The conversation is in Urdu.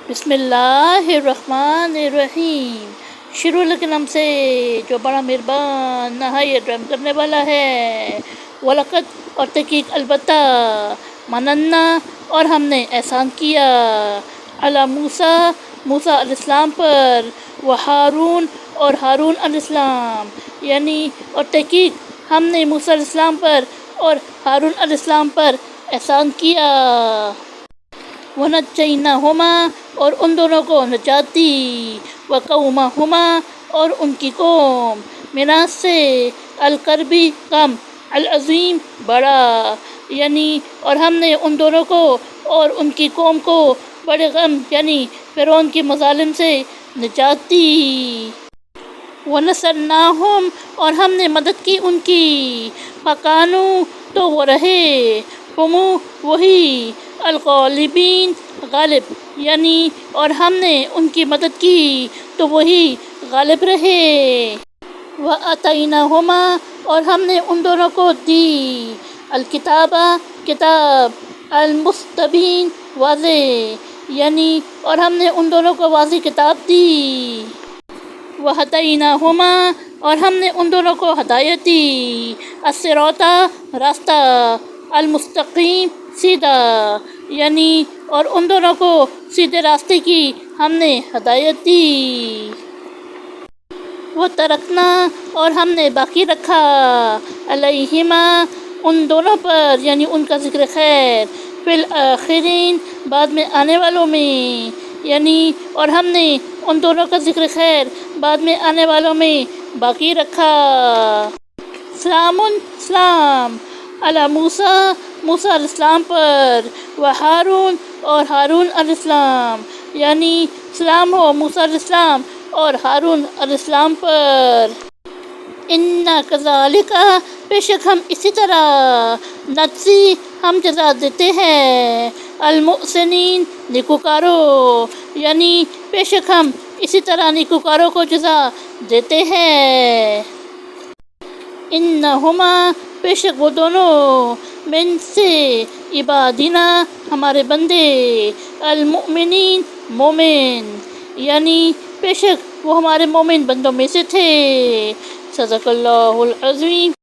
بسم اللہ الرحمن الرحیم۔ شروع کے نام سے جو بڑا مہربان نہایت رحم کرنے والا ہے۔ وَلَقَدْ اور تحقیق البتہ مننا اور ہم نے احسان کیا علی موسیٰ موسیٰ علیہ السلام پر وہارون اور ہارون علیہ السلام، یعنی اور تحقیق ہم نے موسیٰ علیہ السلام پر اور ہارون علیہ السلام پر احسان کیا۔ وَنَجَّيْنَاهُمَا اور ان دونوں کو نجات دی، وَقَوْمَهُمَا اور ان کی قوم، من سے الکربی غم، العظیم بڑا، یعنی اور ہم نے ان دونوں کو اور ان کی قوم کو بڑے غم یعنی فرعون کی مظالم سے نجات دی۔ وَنَصَرْنَاهُمْ اور ہم نے مدد کی ان کی، فَكَانُوا تو وہ رہے، ہم وہی، الغالبین غالب، یعنی اور ہم نے ان کی مدد کی تو وہی غالب رہے۔ وَآتَيْنَاهُمَا اور ہم نے ان دونوں کو دی، الکتاب کتاب، المستبین واضح، یعنی اور ہم نے ان دونوں کو واضح کتاب دی۔ وَهَدَيْنَاهُمَا اور ہم نے ان دونوں کو ہدایت دی، الصراط راستہ، المستقیم سیدھا، یعنی اور ان دونوں کو سیدھے راستے کی ہم نے ہدایت دی۔ وَتَرَکْنَا اور ہم نے باقی رکھا، عَلَيْہِمَا ان دونوں پر، یعنی ان کا ذکر خیر، فی الآخرین بعد میں آنے والوں میں، یعنی اور ہم نے ان دونوں کا ذکر خیر بعد میں آنے والوں میں باقی رکھا۔ سلام سلام علی موسیٰ موسیٰ علیہ السلام پر، وہارون اور ہارون علیہ السلام، یعنی سلام ہو موسیٰ علیہ السلام اور ہارون علیہ السلام پر۔ اِنَّا كَذَلِكَ بے شک ہم اسی طرح، نجزی ہم جزا دیتے ہیں، المحسنین نیکوکاروں، یعنی بے شک ہم اسی طرح نیکوکاروں کو جزا دیتے ہیں۔ انہما بے شک وہ دونوں، من سے عبادنا ہمارے بندے، المؤمنین مومن، یعنی بے شک وہ ہمارے مومن بندوں میں سے تھے۔ صدق اللہ العظیم۔